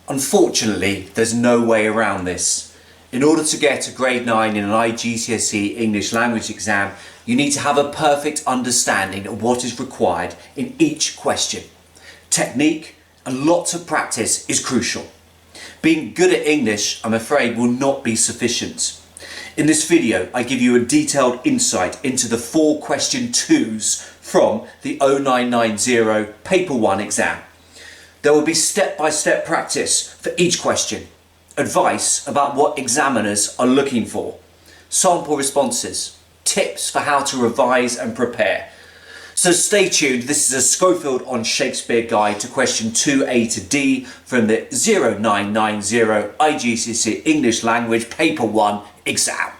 Unfortunately, there's no way around this. In order to get a grade 9 in an IGCSE English language exam, you need to have a perfect understanding of what is required in each question. Technique and lots of practice is crucial. Being good at English, I'm afraid, will not be sufficient. In this video, I give you a detailed insight into the 4 question 2s from the 0990 Paper 1 exam. There will be step-by-step practice for each question, advice about what examiners are looking for, sample responses, tips for how to revise and prepare. So stay tuned, this is a Schofield on Shakespeare guide to question 2a to d from the 0990 IGCSE English Language Paper 1 exam.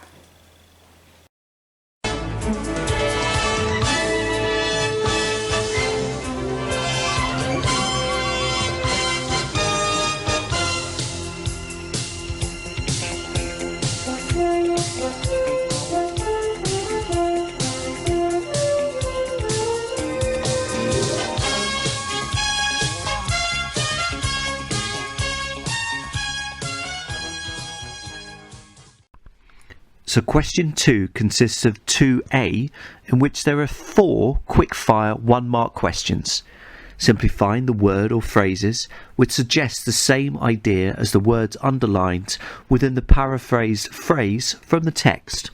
So question 2 consists of 2a, in which there are 4 quick-fire 1-mark questions. Simply find the word or phrases which suggest the same idea as the words underlined within the paraphrased phrase from the text.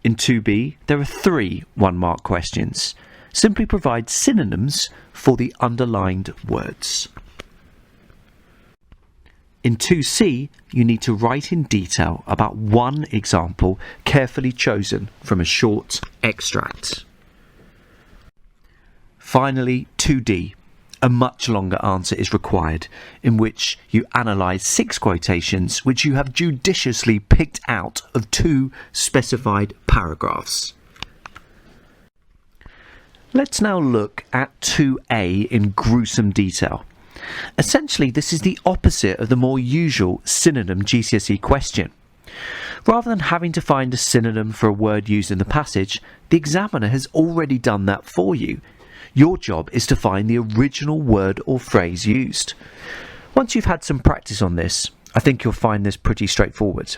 In 2b, there are 3 1-mark questions. Simply provide synonyms for the underlined words. In 2c, you need to write in detail about one example carefully chosen from a short extract. Finally, 2d, a much longer answer is required, in which you analyse 6 quotations which you have judiciously picked out of 2 specified paragraphs. Let's now look at 2a in gruesome detail. Essentially, this is the opposite of the more usual synonym GCSE question. Rather than having to find a synonym for a word used in the passage, the examiner has already done that for you. Your job is to find the original word or phrase used. Once you've had some practice on this, I think you'll find this pretty straightforward.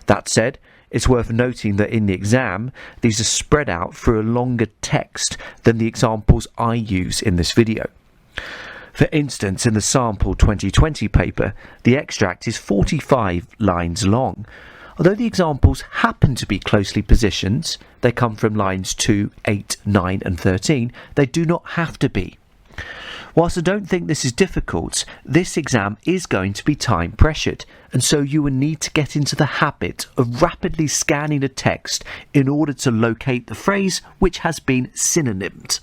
That said, it's worth noting that in the exam, these are spread out through a longer text than the examples I use in this video. For instance, in the sample 2020 paper, the extract is 45 lines long. Although the examples happen to be closely positioned, they come from lines 2, 8, 9 and 13, they do not have to be. Whilst I don't think this is difficult, this exam is going to be time pressured, and so you will need to get into the habit of rapidly scanning the text in order to locate the phrase which has been synonymed.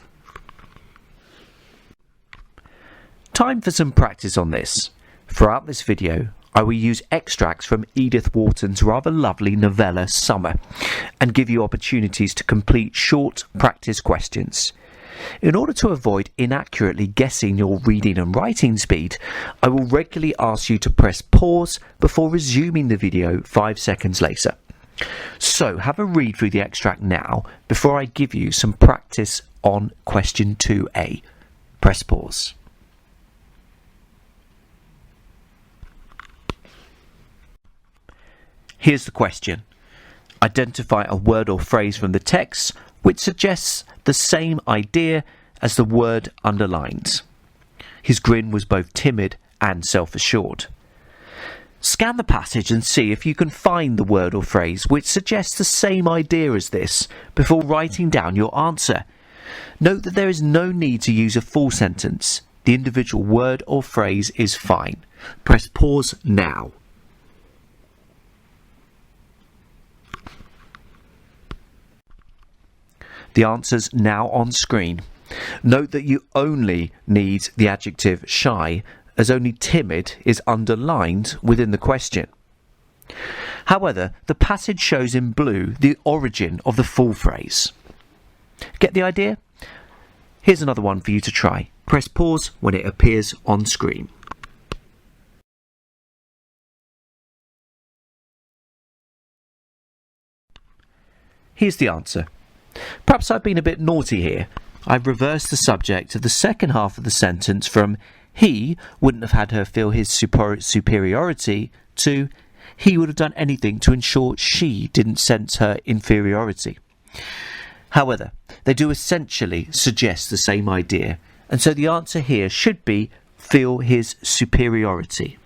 Time for some practice on this. Throughout this video, I will use extracts from Edith Wharton's rather lovely novella Summer and give you opportunities to complete short practice questions. In order to avoid inaccurately guessing your reading and writing speed, I will regularly ask you to press pause before resuming the video 5 seconds later. So have a read through the extract now before I give you some practice on question 2a. Press pause. Here's the question. Identify a word or phrase from the text which suggests the same idea as the word underlined. His grin was both timid and self-assured. Scan the passage and see if you can find the word or phrase which suggests the same idea as this before writing down your answer. Note that there is no need to use a full sentence. The individual word or phrase is fine. Press pause now. The answer's now on screen. Note that you only need the adjective shy, as only timid is underlined within the question. However, the passage shows in blue the origin of the full phrase. Get the idea? Here's another one for you to try. Press pause when it appears on screen. Here's the answer. Perhaps I've been a bit naughty here. I've reversed the subject of the second half of the sentence from he wouldn't have had her feel his superiority to he would have done anything to ensure she didn't sense her inferiority. However, they do essentially suggest the same idea, and so the answer here should be feel his superiority.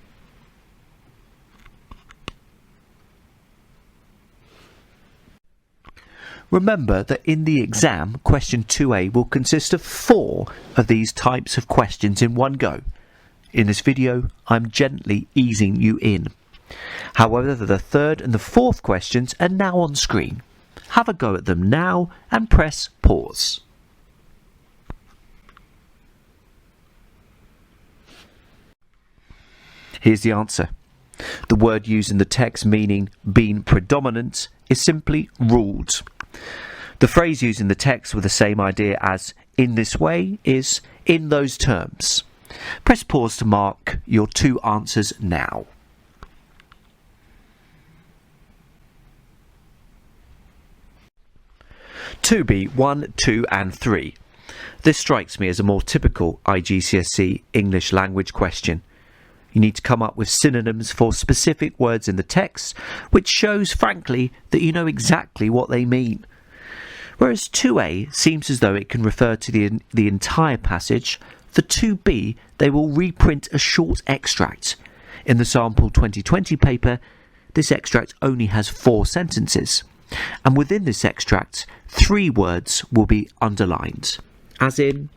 Remember that in the exam, question 2a will consist of 4 of these types of questions in one go. In this video, I'm gently easing you in. However, the third and the fourth questions are now on screen. Have a go at them now and press pause. Here's the answer. The word used in the text meaning being predominant is simply ruled. The phrase used in the text with the same idea as in this way is in those terms. Press pause to mark your 2 answers now. (2b) 1, 2 and 3. This strikes me as a more typical IGCSE English language question. You need to come up with synonyms for specific words in the text, which shows, frankly, that you know exactly what they mean. Whereas 2a seems as though it can refer to the entire passage, for 2b they will reprint a short extract. In the sample 2020 paper, this extract only has 4 sentences, and within this extract 3 words will be underlined, as in.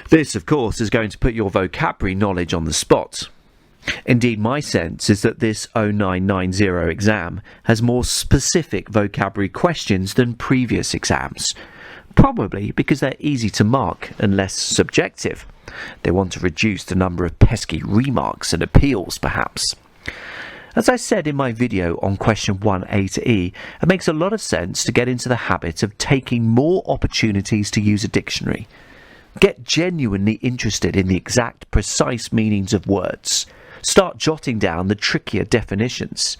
This, of course, is going to put your vocabulary knowledge on the spot. Indeed, my sense is that this 0990 exam has more specific vocabulary questions than previous exams, probably because they're easy to mark and less subjective. They want to reduce the number of pesky remarks and appeals, perhaps. As I said in my video on question 1a to e, it makes a lot of sense to get into the habit of taking more opportunities to use a dictionary. Get genuinely interested in the exact, precise meanings of words. Start jotting down the trickier definitions.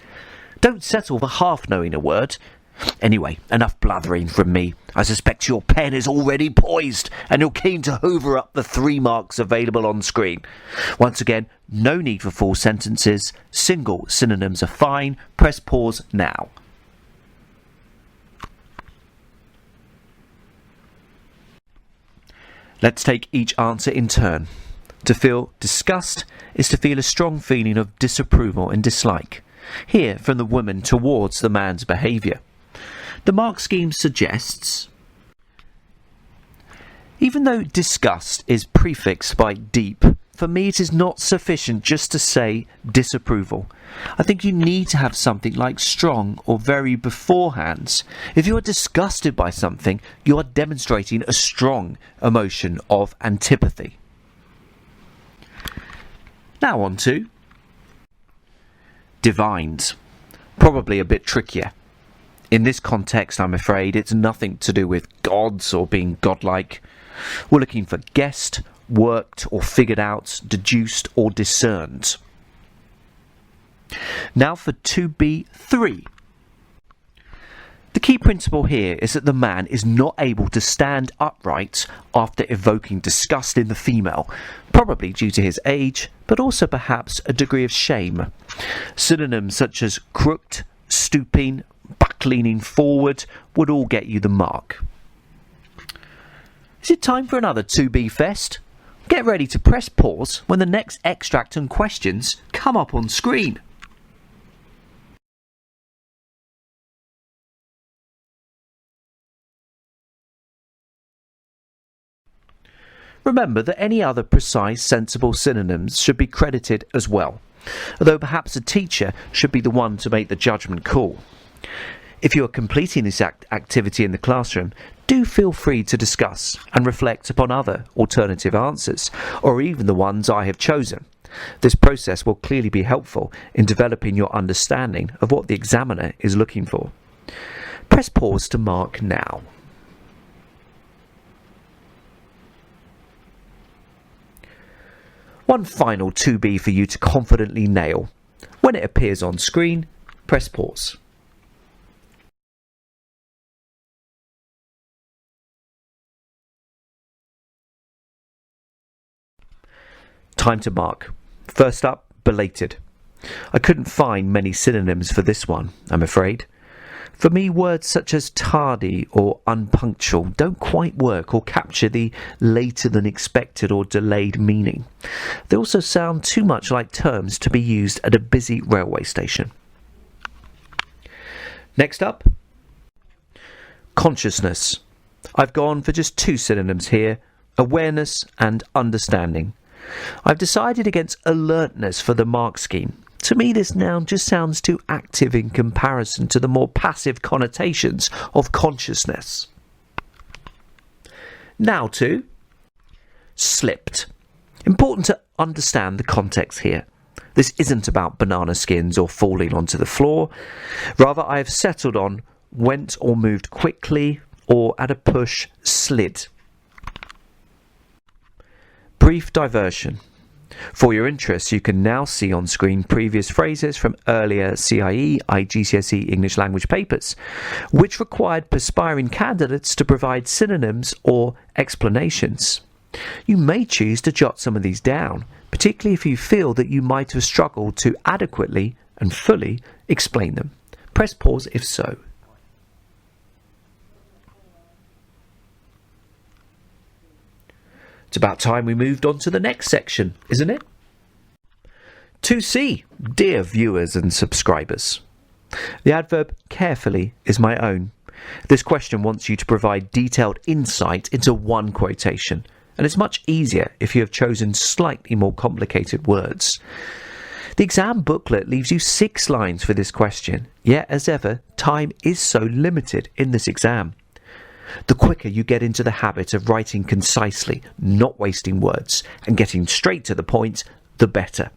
Don't settle for half knowing a word. Anyway, enough blathering from me. I suspect your pen is already poised and you're keen to hoover up the 3 marks available on screen. Once again, no need for full sentences. Single synonyms are fine. Press pause now. Let's take each answer in turn. To feel disgust is to feel a strong feeling of disapproval and dislike, here from the woman towards the man's behaviour. The mark scheme suggests, even though disgust is prefixed by deep, for me it is not sufficient just to say disapproval. I think you need to have something like strong or very beforehand. If you are disgusted by something, you are demonstrating a strong emotion of antipathy. Now on to divined. Probably a bit trickier. In this context, I'm afraid, it's nothing to do with gods or being godlike. We're looking for guessed, worked or figured out, deduced or discerned. Now for 2b3. The key principle here is that the man is not able to stand upright after evoking disgust in the female, probably due to his age, but also perhaps a degree of shame. Synonyms such as crooked, stooping, back-leaning forward would all get you the mark. Is it time for another 2B fest? Get ready to press pause when the next extract and questions come up on screen. Remember that any other precise, sensible synonyms should be credited as well, although perhaps a teacher should be the one to make the judgment call. If you are completing this activity in the classroom, do feel free to discuss and reflect upon other alternative answers, or even the ones I have chosen. This process will clearly be helpful in developing your understanding of what the examiner is looking for. Press pause to mark now. One final 2B for you to confidently nail. When it appears on screen, press pause. Time to mark. First up, belated. I couldn't find many synonyms for this one, I'm afraid. For me, words such as tardy or unpunctual don't quite work or capture the later than expected or delayed meaning. They also sound too much like terms to be used at a busy railway station. Next up, consciousness. I've gone for just two synonyms here, awareness and understanding. I've decided against alertness for the mark scheme. To me, this noun just sounds too active in comparison to the more passive connotations of consciousness. Now to slipped. Important to understand the context here. This isn't about banana skins or falling onto the floor. Rather, I have settled on went or moved quickly or at a push slid. Brief diversion. For your interest, you can now see on screen previous phrases from earlier CIE IGCSE English Language Papers, which required perspiring candidates to provide synonyms or explanations. You may choose to jot some of these down, particularly if you feel that you might have struggled to adequately and fully explain them. Press pause if so. It's about time we moved on to the next section, isn't it? 2C, dear viewers and subscribers. The adverb carefully is my own. This question wants you to provide detailed insight into one quotation, and it's much easier if you have chosen slightly more complicated words. The exam booklet leaves you 6 lines for this question, yet as ever, time is so limited in this exam. The quicker you get into the habit of writing concisely, not wasting words, and getting straight to the point, the better.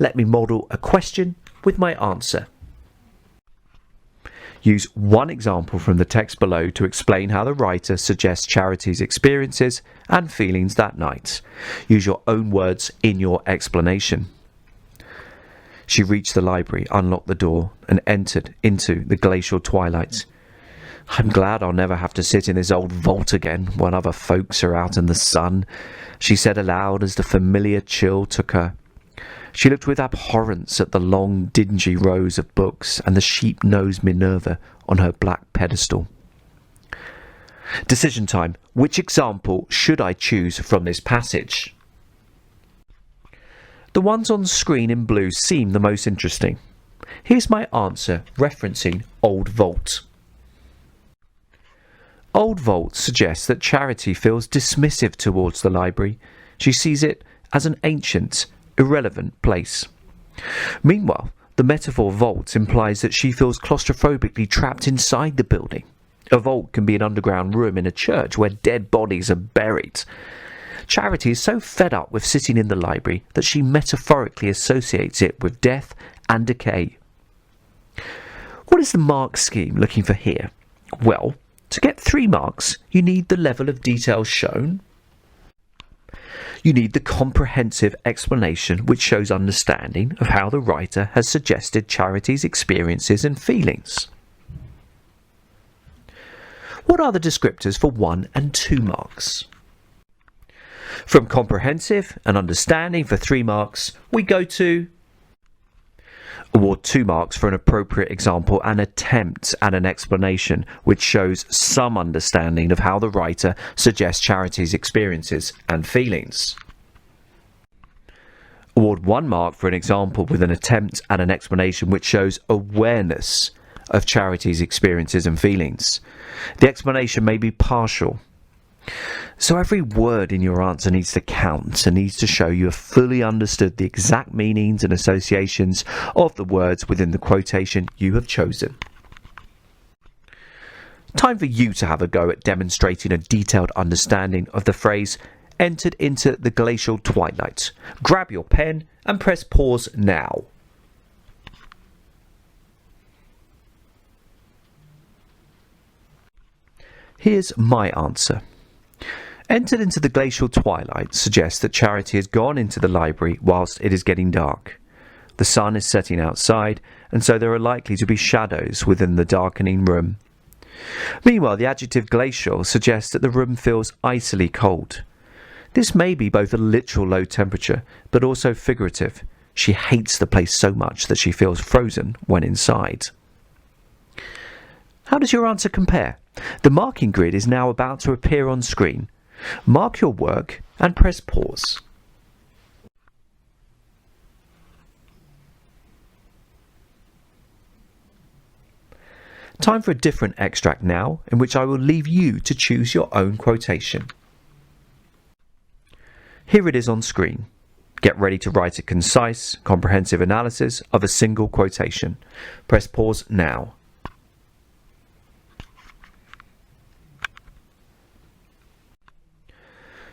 Let me model a question with my answer. Use one example from the text below to explain how the writer suggests Charity's experiences and feelings that night. Use your own words in your explanation. She reached the library, unlocked the door, and entered into the glacial twilight. I'm glad I'll never have to sit in this old vault again when other folks are out in the sun, she said aloud as the familiar chill took her. She looked with abhorrence at the long, dingy rows of books and the sheep-nosed Minerva on her black pedestal. Decision time. Which example should I choose from this passage? The ones on screen in blue seem the most interesting. Here's my answer referencing Old Vault. Old Vault suggests that Charity feels dismissive towards the library. She sees it as an ancient, irrelevant place. Meanwhile, the metaphor vault implies that she feels claustrophobically trapped inside the building. A vault can be an underground room in a church where dead bodies are buried. Charity is so fed up with sitting in the library that she metaphorically associates it with death and decay. What is the mark scheme looking for here? Well, to get 3 marks, you need the level of detail shown. You need the comprehensive explanation which shows understanding of how the writer has suggested Charity's experiences and feelings. What are the descriptors for 1 and 2 marks? From comprehensive and understanding for 3 marks, we go to award 2 marks for an appropriate example and attempt at an explanation which shows some understanding of how the writer suggests Charity's experiences and feelings. Award 1 mark for an example with an attempt at an explanation which shows awareness of Charity's experiences and feelings. The explanation may be partial. So every word in your answer needs to count and needs to show you have fully understood the exact meanings and associations of the words within the quotation you have chosen. Time for you to have a go at demonstrating a detailed understanding of the phrase entered into the glacial twilight. Grab your pen and press pause now. Here's my answer. Entered into the glacial twilight suggests that Charity has gone into the library whilst it is getting dark. The sun is setting outside, and so there are likely to be shadows within the darkening room. Meanwhile, the adjective glacial suggests that the room feels icily cold. This may be both a literal low temperature, but also figurative. She hates the place so much that she feels frozen when inside. How does your answer compare? The marking grid is now about to appear on screen. Mark your work and press pause. Time for a different extract now, in which I will leave you to choose your own quotation. Here it is on screen. Get ready to write a concise, comprehensive analysis of a single quotation. Press pause now.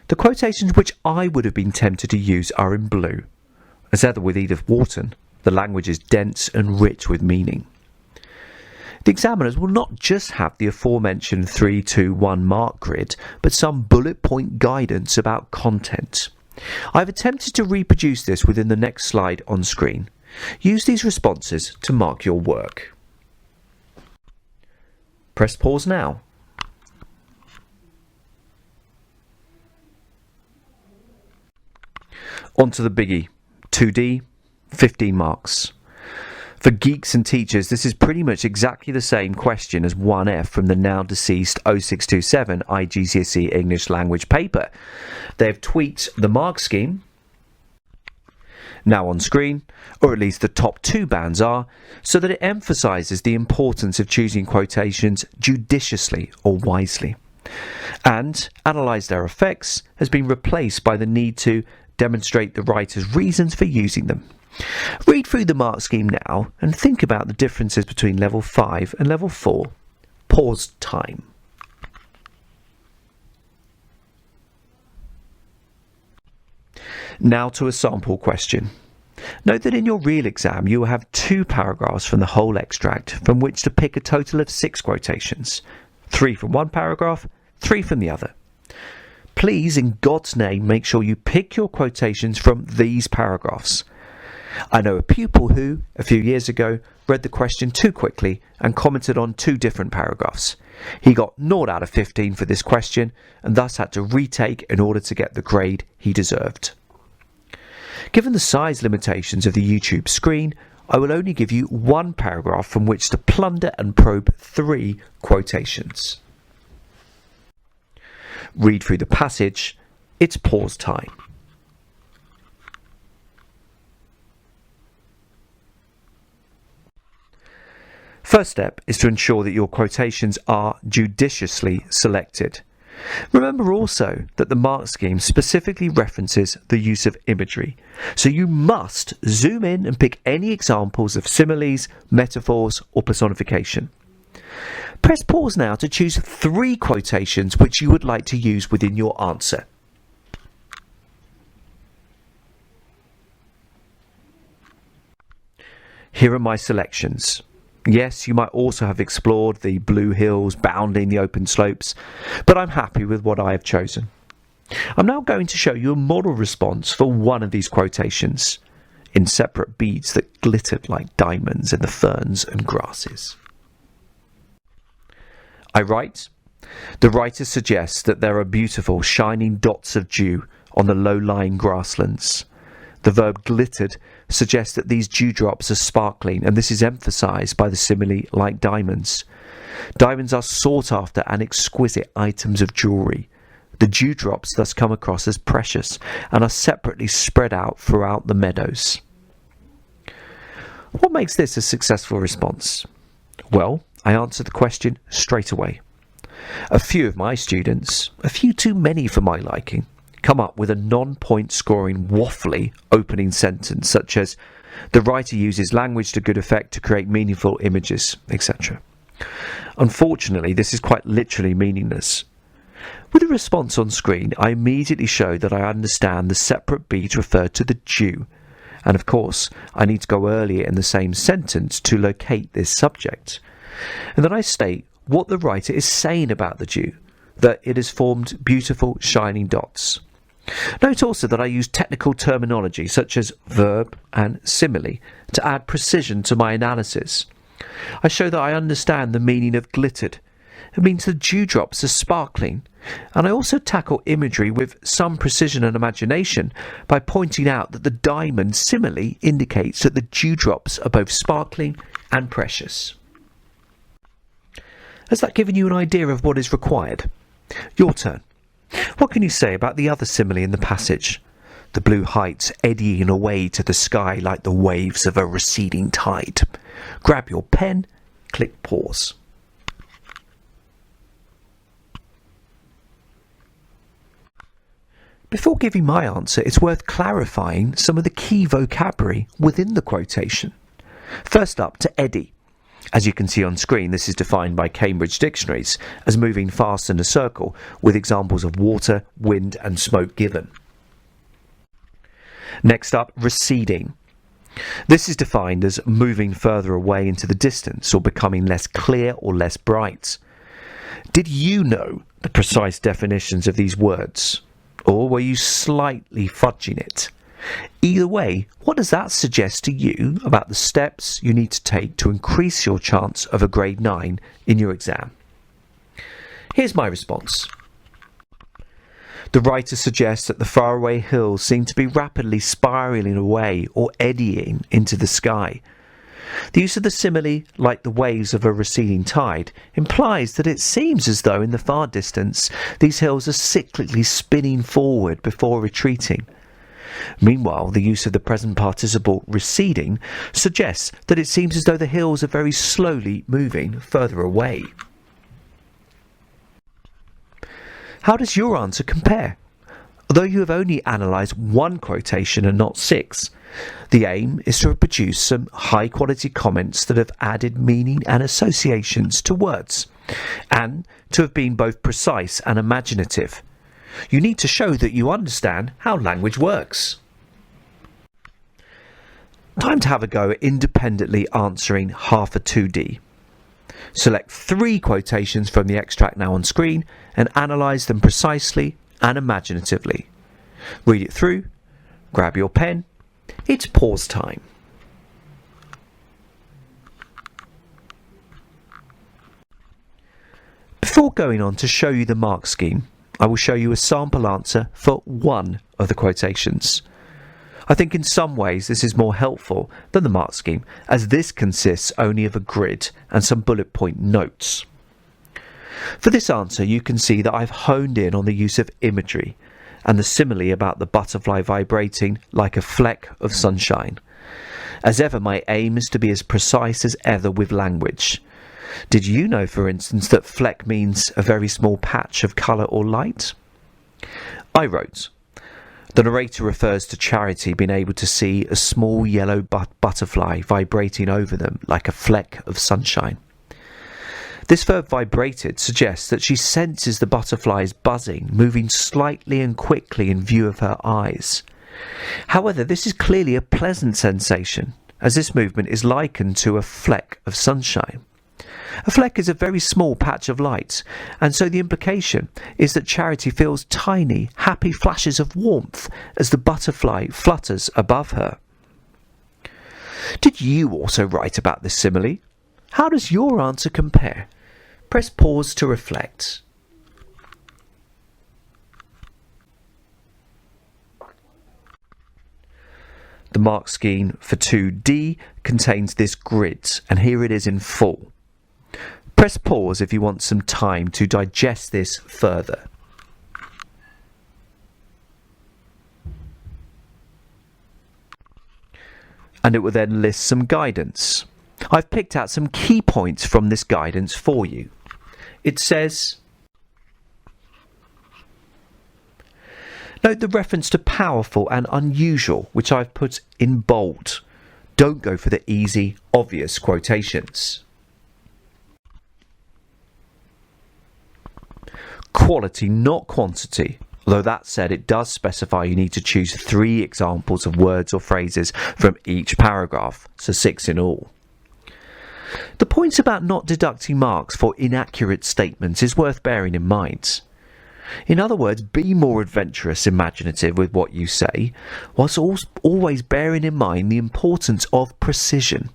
The quotations which I would have been tempted to use are in blue. As ever with Edith Wharton, the language is dense and rich with meaning. The examiners will not just have the aforementioned 3, 2, 1 mark grid, but some bullet point guidance about content. I've attempted to reproduce this within the next slide on screen. Use these responses to mark your work. Press pause now. On to the biggie. 2D, 15 marks. For geeks and teachers, this is pretty much exactly the same question as 1F from the now deceased 0627 IGCSE English Language Paper. They've tweaked the mark scheme, now on screen, or at least the top two bands are, so that it emphasises the importance of choosing quotations judiciously or wisely. And analyse their effects has been replaced by the need to demonstrate the writer's reasons for using them. Read through the mark scheme now and think about the differences between level 5 and level 4. Pause time. Now to a sample question. Note that in your real exam you will have 2 paragraphs from the whole extract from which to pick a total of 6 quotations. 3 from one paragraph, 3 from the other. Please, in God's name, make sure you pick your quotations from these paragraphs. I know a pupil who, a few years ago, read the question too quickly and commented on 2 different paragraphs. He got 0 out of 15 for this question and thus had to retake in order to get the grade he deserved. Given the size limitations of the YouTube screen, I will only give you 1 paragraph from which to plunder and probe 3 quotations. Read through the passage. It's pause time. First step is to ensure that your quotations are judiciously selected. Remember also that the mark scheme specifically references the use of imagery, so you must zoom in and pick any examples of similes, metaphors or personification. Press pause now to choose 3 quotations which you would like to use within your answer. Here are my selections. Yes, you might also have explored the blue hills bounding the open slopes, but I'm happy with what I have chosen. I'm now going to show you a model response for one of these quotations, in separate beads that glittered like diamonds in the ferns and grasses. I write, the writer suggests that there are beautiful shining dots of dew on the low-lying grasslands. The verb glittered suggests that these dewdrops are sparkling, and this is emphasised by the simile like diamonds. Diamonds are sought after and exquisite items of jewellery. The dewdrops thus come across as precious and are separately spread out throughout the meadows. What makes this a successful response? Well, I answer the question straight away. A few of my students, a few too many for my liking, come up with a non-point scoring waffly opening sentence such as, the writer uses language to good effect to create meaningful images, etc. Unfortunately, this is quite literally meaningless. With the response on screen, I immediately show that I understand the separate beads referred to the dew, and of course I need to go earlier in the same sentence to locate this subject. And then I state what the writer is saying about the dew, that it has formed beautiful shining dots. Note also that I use technical terminology such as verb and simile to add precision to my analysis. I show that I understand the meaning of glittered. It means the dewdrops are sparkling, And I also tackle imagery with some precision and imagination by pointing out that the diamond simile indicates that the dewdrops are both sparkling and precious. Has that given you an idea of what is required? Your turn. What can you say about the other simile in the passage? The blue heights eddying away to the sky like the waves of a receding tide. Grab your pen, click pause. Before giving my answer, it's worth clarifying some of the key vocabulary within the quotation. First up, to eddy. As you can see on screen, this is defined by Cambridge dictionaries as moving fast in a circle, with examples of water, wind and smoke given. Next up, receding. This is defined as moving further away into the distance or becoming less clear or less bright. Did you know the precise definitions of these words? Or were you slightly fudging it? Either way, what does that suggest to you about the steps you need to take to increase your chance of a grade 9 in your exam? Here's my response. The writer suggests that the faraway hills seem to be rapidly spiralling away or eddying into the sky. The use of the simile, like the waves of a receding tide, implies that it seems as though in the far distance these hills are cyclically spinning forward before retreating. Meanwhile, the use of the present participle receding suggests that it seems as though the hills are very slowly moving further away. How does your answer compare? Although you have only analysed one quotation and not 6, the aim is to have produced some high-quality comments that have added meaning and associations to words, and to have been both precise and imaginative. You need to show that you understand how language works. Time to have a go at independently answering half a 2D. Select 3 quotations from the extract now on screen and analyse them precisely and imaginatively. Read it through, grab your pen, it's pause time. Before going on to show you the mark scheme, I will show you a sample answer for one of the quotations. I think in some ways this is more helpful than the mark scheme, as this consists only of a grid and some bullet point notes. For this answer, you can see that I've honed in on the use of imagery and the simile about the butterfly vibrating like a fleck of sunshine. As ever, my aim is to be as precise as ever with language. Did you know, for instance, that fleck means a very small patch of colour or light? I wrote, the narrator refers to Charity being able to see a small yellow butterfly vibrating over them like a fleck of sunshine. This verb vibrated suggests that she senses the butterflies buzzing, moving slightly and quickly in view of her eyes. However, this is clearly a pleasant sensation, as this movement is likened to a fleck of sunshine. A fleck is a very small patch of light, and so the implication is that Charity feels tiny, happy flashes of warmth as the butterfly flutters above her. Did you also write about this simile? How does your answer compare? Press pause to reflect. The mark scheme for 2D contains this grid, and here it is in full. Press pause if you want some time to digest this further. And it will then list some guidance. I've picked out some key points from this guidance for you. It says, note the reference to powerful and unusual, which I've put in bold. Don't go for the easy, obvious quotations. Quality, not quantity. Although that said, it does specify you need to choose 3 examples of words or phrases from each paragraph, so 6 in all. The points about not deducting marks for inaccurate statements is worth bearing in mind. In other words, be more adventurous, imaginative with what you say, whilst always bearing in mind the importance of precision.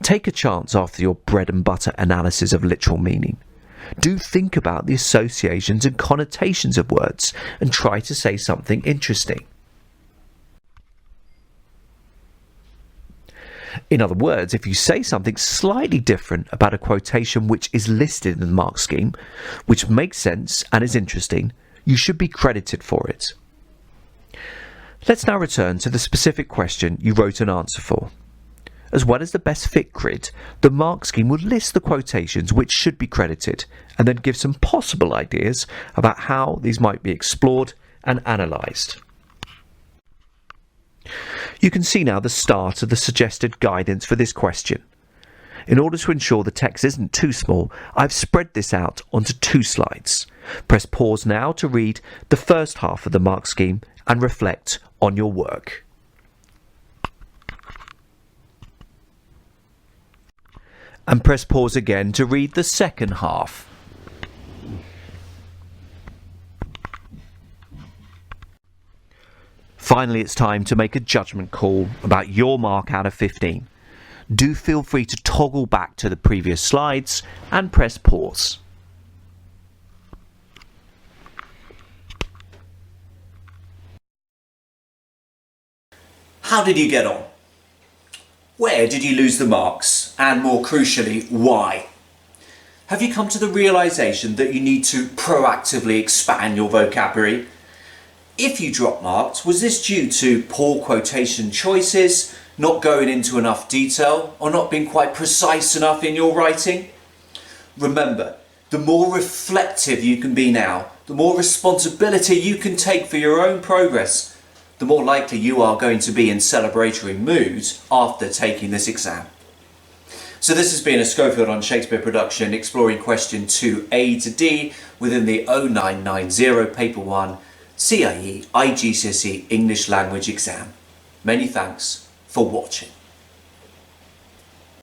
Take a chance after your bread and butter analysis of literal meaning. Do think about the associations and connotations of words and try to say something interesting. In other words, if you say something slightly different about a quotation which is listed in the mark scheme, which makes sense and is interesting, you should be credited for it. Let's now return to the specific question you wrote an answer for. As well as the best fit grid, the mark scheme will list the quotations which should be credited and then give some possible ideas about how these might be explored and analysed. You can see now the start of the suggested guidance for this question. In order to ensure the text isn't too small, I've spread this out onto 2 slides. Press pause now to read the first half of the mark scheme and reflect on your work. And press pause again to read the second half. Finally, it's time to make a judgment call about your mark out of 15. Do feel free to toggle back to the previous slides and press pause. How did you get on? Where did you lose the marks? And more crucially, why? Have you come to the realisation that you need to proactively expand your vocabulary? If you dropped marks, was this due to poor quotation choices, not going into enough detail, or not being quite precise enough in your writing? Remember, the more reflective you can be now, the more responsibility you can take for your own progress, the more likely you are going to be in celebratory mood after taking this exam. So this has been a Schofield on Shakespeare production exploring question 2a to d within the 0990 Paper 1 CIE IGCSE English Language exam. Many thanks for watching.